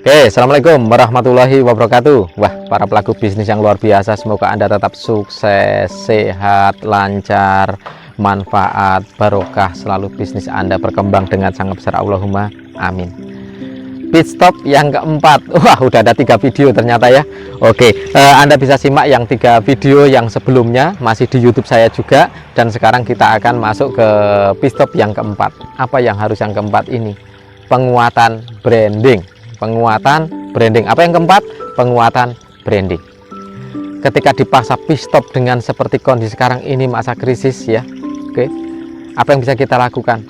Oke, assalamualaikum warahmatullahi wabarakatuh. Wah, para pelaku bisnis yang luar biasa, semoga Anda tetap sukses, sehat, lancar, manfaat, barokah, selalu bisnis Anda berkembang dengan sangat besar. Allahumma amin. Pit stop yang keempat. Wah, udah ada 3 video ternyata ya. Oke, Anda bisa simak yang 3 video yang sebelumnya, masih di YouTube saya juga. Dan sekarang kita akan masuk ke pit stop yang keempat. Apa yang harus yang keempat ini? Penguatan branding. Penguatan branding. Apa yang keempat? Penguatan branding. Ketika dipaksa pit stop dengan seperti kondisi sekarang ini, masa krisis ya. Oke, apa yang bisa kita lakukan?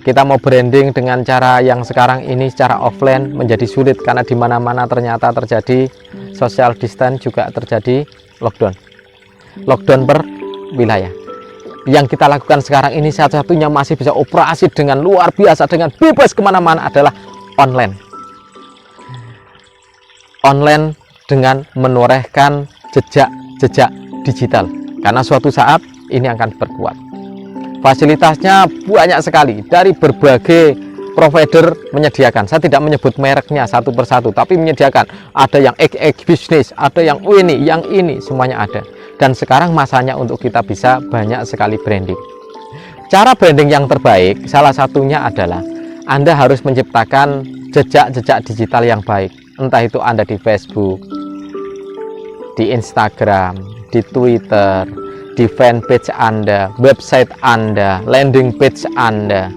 Kita mau branding dengan cara yang sekarang ini secara offline menjadi sulit karena di mana-mana ternyata terjadi social distance, juga terjadi lockdown. Lockdown per wilayah. Yang kita lakukan sekarang ini satu-satunya masih bisa operasi dengan luar biasa, dengan bebas kemana-mana adalah online. Online dengan menorehkan jejak-jejak digital, karena suatu saat ini akan berkuat. Fasilitasnya banyak sekali dari berbagai provider menyediakan. Saya tidak menyebut mereknya satu persatu, tapi menyediakan. Ada yang XX bisnis, ada yang ini, yang ini, semuanya ada. Dan sekarang masanya untuk kita bisa banyak sekali branding. Cara branding yang terbaik salah satunya adalah Anda harus menciptakan jejak-jejak digital yang baik. Entah itu Anda di Facebook, di Instagram, di Twitter, di fanpage Anda, website Anda, landing page Anda.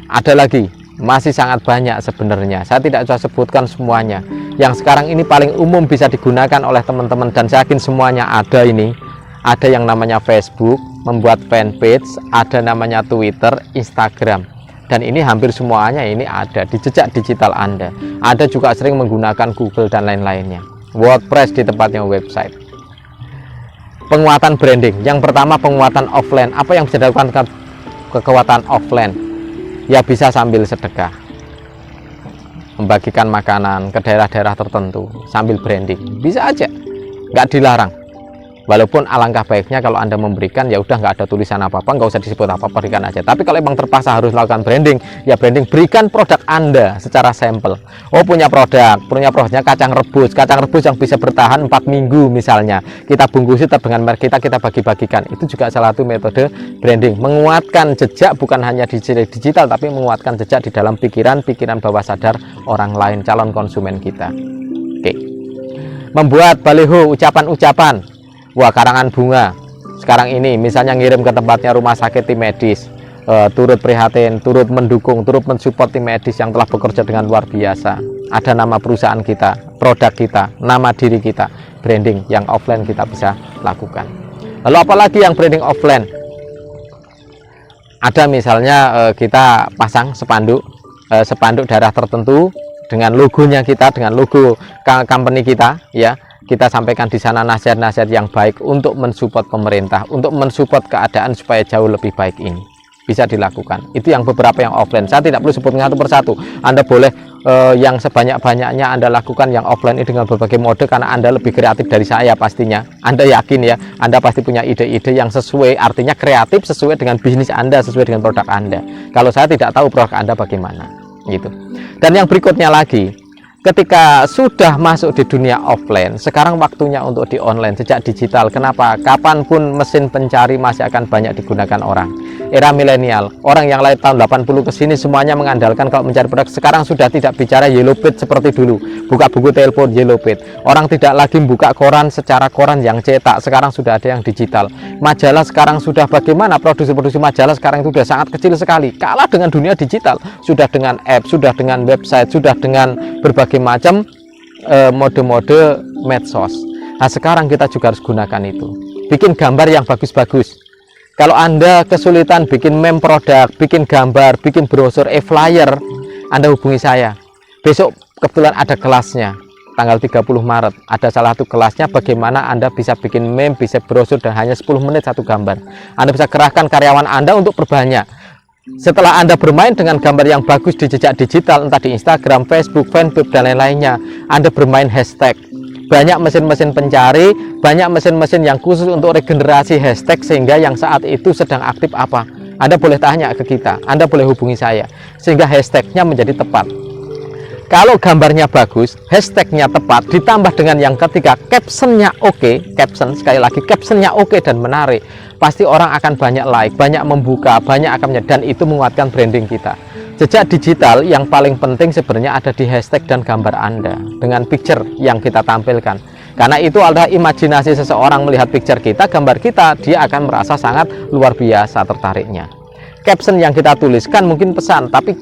Ada lagi, masih sangat banyak sebenarnya. Saya tidak bisa sebutkan semuanya. Yang sekarang ini paling umum bisa digunakan oleh teman-teman, dan saya yakin semuanya ada ini. Ada yang namanya Facebook, membuat fanpage, ada namanya Twitter, Instagram. Dan ini hampir semuanya ini ada di jejak digital Anda. Ada juga sering menggunakan Google dan lain-lainnya. WordPress di tempatnya website. Penguatan branding. Yang pertama, penguatan offline. Apa yang bisa dilakukan kekuatan offline? Ya, bisa sambil sedekah, membagikan makanan ke daerah-daerah tertentu sambil branding. Bisa aja, nggak dilarang. Walaupun alangkah baiknya kalau Anda memberikan, ya udah nggak ada tulisan apa-apa, nggak usah disebut apa-apa, berikan aja. Tapi kalau emang terpaksa harus melakukan branding, ya branding, berikan produk Anda secara sampel. Oh, punya produknya kacang rebus yang bisa bertahan 4 minggu misalnya. Kita bungkusi dengan merek kita bagi-bagikan. Itu juga salah satu metode branding. Menguatkan jejak bukan hanya di digital, tapi menguatkan jejak di dalam pikiran bawah sadar orang lain, calon konsumen kita. Oke. Membuat baliho ucapan-ucapan. Wah, karangan bunga sekarang ini misalnya ngirim ke tempatnya rumah sakit tim medis, turut prihatin, turut mendukung, turut mensupport tim medis yang telah bekerja dengan luar biasa. Ada nama perusahaan kita, produk kita, nama diri kita. Branding yang offline kita bisa lakukan. Lalu apalagi yang branding offline? Ada misalnya kita pasang spanduk daerah tertentu dengan logonya kita, dengan logo company kita, ya. Kita sampaikan di sana nasihat-nasihat yang baik untuk mensupport pemerintah, untuk mensupport keadaan supaya jauh lebih baik ini. Bisa dilakukan. Itu yang beberapa yang offline. Saya tidak perlu sebutkan satu persatu. Anda boleh yang sebanyak-banyaknya Anda lakukan yang offline ini dengan berbagai mode, karena Anda lebih kreatif dari saya pastinya. Anda yakin ya, Anda pasti punya ide-ide yang sesuai, artinya kreatif sesuai dengan bisnis Anda, sesuai dengan produk Anda. Kalau saya tidak tahu produk Anda bagaimana, gitu. Dan yang berikutnya lagi, ketika sudah masuk di dunia offline, sekarang waktunya untuk di online, sejak digital. Kenapa? Kapanpun mesin pencari masih akan banyak digunakan orang. Era milenial, orang yang lahir tahun 80 ke sini semuanya mengandalkan kalau mencari produk. Sekarang sudah tidak bicara yellow page seperti dulu, buka buku telepon yellow page. Orang tidak lagi buka koran secara koran yang cetak, sekarang sudah ada yang digital. Majalah sekarang sudah bagaimana, produksi majalah sekarang itu sudah sangat kecil sekali, kalah dengan dunia digital. Sudah dengan app, sudah dengan website, sudah dengan berbagai macam mode-mode medsos. Nah, sekarang kita juga harus gunakan itu. Bikin gambar yang bagus-bagus. Kalau Anda kesulitan bikin meme produk, bikin gambar, bikin brosur, flyer, Anda hubungi saya. Besok kebetulan ada kelasnya, tanggal 30 Maret. Ada salah satu kelasnya bagaimana Anda bisa bikin meme, bisa brosur, dan hanya 10 menit satu gambar. Anda bisa kerahkan karyawan Anda untuk berbanyak. Setelah Anda bermain dengan gambar yang bagus di jejak digital, entah di Instagram, Facebook, fanpage, dan lain-lainnya, Anda bermain hashtag. Banyak mesin-mesin pencari, banyak mesin-mesin yang khusus untuk regenerasi hashtag, sehingga yang saat itu sedang aktif apa. Anda boleh tanya ke kita, Anda boleh hubungi saya, sehingga hashtagnya menjadi tepat. Kalau gambarnya bagus, hashtagnya tepat, ditambah dengan yang ketiga, captionnya oke, caption sekali lagi, captionnya oke dan menarik, pasti orang akan banyak like, banyak membuka, banyak akan, dan itu menguatkan branding kita. Jejak digital yang paling penting sebenarnya ada di hashtag dan gambar Anda dengan picture yang kita tampilkan. Karena itu adalah imajinasi seseorang melihat picture kita, gambar kita, dia akan merasa sangat luar biasa tertariknya. Caption yang kita tuliskan mungkin pesan, tapi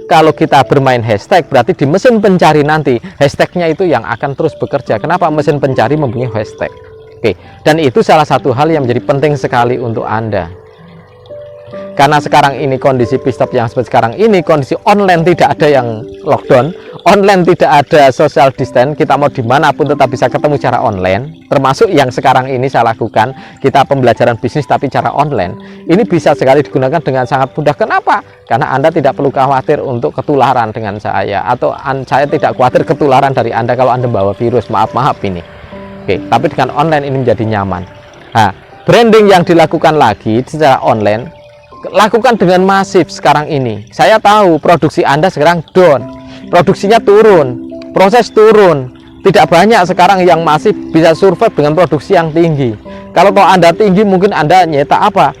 kalau kita bermain hashtag berarti di mesin pencari nanti hashtagnya itu yang akan terus bekerja. Kenapa? Mesin pencari mempunyai hashtag. Oke, dan itu salah satu hal yang menjadi penting sekali untuk Anda. Karena sekarang ini kondisi Pistop yang seperti sekarang ini, kondisi online tidak ada yang lockdown, online tidak ada social distance, kita mau dimanapun tetap bisa ketemu secara online, termasuk yang sekarang ini saya lakukan, kita pembelajaran bisnis tapi cara online, ini bisa sekali digunakan dengan sangat mudah. Kenapa? Karena Anda tidak perlu khawatir untuk ketularan dengan saya, atau saya tidak khawatir ketularan dari Anda kalau Anda bawa virus, maaf ini. Oke, tapi dengan online ini menjadi nyaman. Nah, branding yang dilakukan lagi secara online, lakukan dengan masif sekarang ini. Saya tahu produksi Anda sekarang down, produksinya turun, proses turun, tidak banyak sekarang yang masif bisa survive dengan produksi yang tinggi. Kalau Anda tinggi mungkin Anda nyetak apa?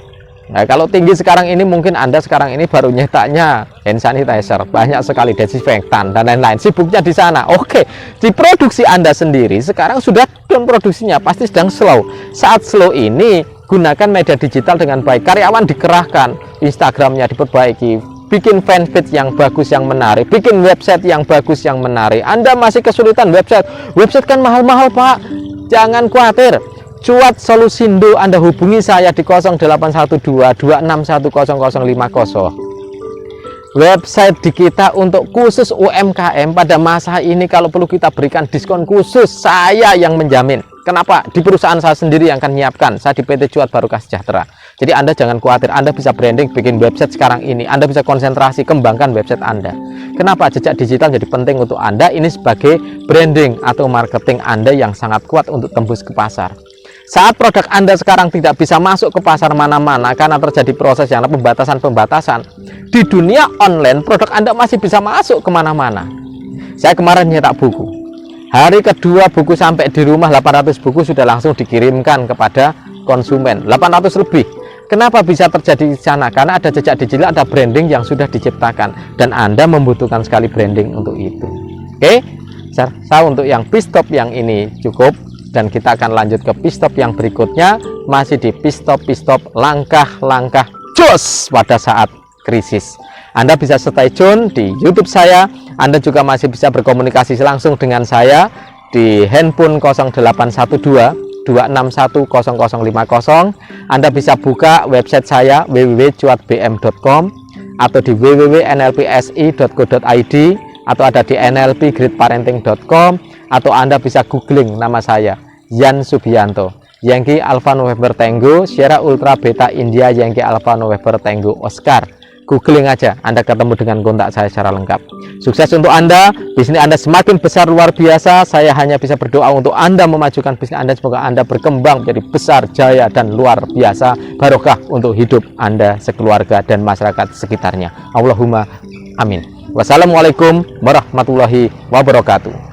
Nah, kalau tinggi sekarang ini mungkin Anda sekarang ini baru nyetaknya hand sanitizer, banyak sekali desinfektan dan lain-lain, sibuknya di sana. Oke, di produksi Anda sendiri sekarang sudah down produksinya, pasti sedang slow. Saat slow ini gunakan media digital dengan baik, karyawan dikerahkan, Instagramnya diperbaiki, bikin fanpage yang bagus yang menarik, bikin website yang bagus yang menarik. Anda masih kesulitan website kan mahal-mahal Pak, jangan khawatir, Cuat Solusindo, Anda hubungi saya di 0812 2610050. Website di kita untuk khusus UMKM pada masa ini, kalau perlu kita berikan diskon khusus, saya yang menjamin. Kenapa? Di perusahaan saya sendiri yang akan menyiapkan, saya di PT Cuat Barokah Sejahtera. Jadi Anda jangan khawatir, Anda bisa branding, bikin website sekarang ini, Anda bisa konsentrasi, kembangkan website Anda. Kenapa? Jejak digital jadi penting untuk Anda, ini sebagai branding atau marketing Anda yang sangat kuat untuk tembus ke pasar. Saat produk Anda sekarang tidak bisa masuk ke pasar mana-mana karena terjadi proses yang pembatasan-pembatasan, di dunia online produk Anda masih bisa masuk kemana-mana. Saya kemarin nyetak buku, hari kedua buku sampai di rumah 800 buku sudah langsung dikirimkan kepada konsumen, 800 lebih. Kenapa bisa terjadi di sana? Karena ada jejak digital, ada branding yang sudah diciptakan, dan Anda membutuhkan sekali branding untuk itu. Oke, saya untuk yang Pistop yang ini cukup, dan kita akan lanjut ke Pistop yang berikutnya, masih di Pistop langkah-langkah jos pada saat krisis. Anda bisa stay tune di YouTube saya. Anda juga masih bisa berkomunikasi langsung dengan saya di handphone 0812 2610050. Anda bisa buka website saya www.cuatbm.com atau di www.nlpsi.co.id atau ada di nlpgridparenting.com, atau Anda bisa googling nama saya, Yan Subianto, Yankee Alpha November Tango Sierra Ultra Beta India Yankee Alpha November Tango Oscar. Googling aja, Anda ketemu dengan kontak saya secara lengkap. Sukses untuk Anda, bisnis Anda semakin besar luar biasa. Saya hanya bisa berdoa untuk Anda memajukan bisnis Anda, semoga Anda berkembang menjadi besar, jaya, dan luar biasa, barokah untuk hidup Anda, sekeluarga, dan masyarakat sekitarnya. Allahumma amin. Wassalamualaikum warahmatullahi wabarakatuh.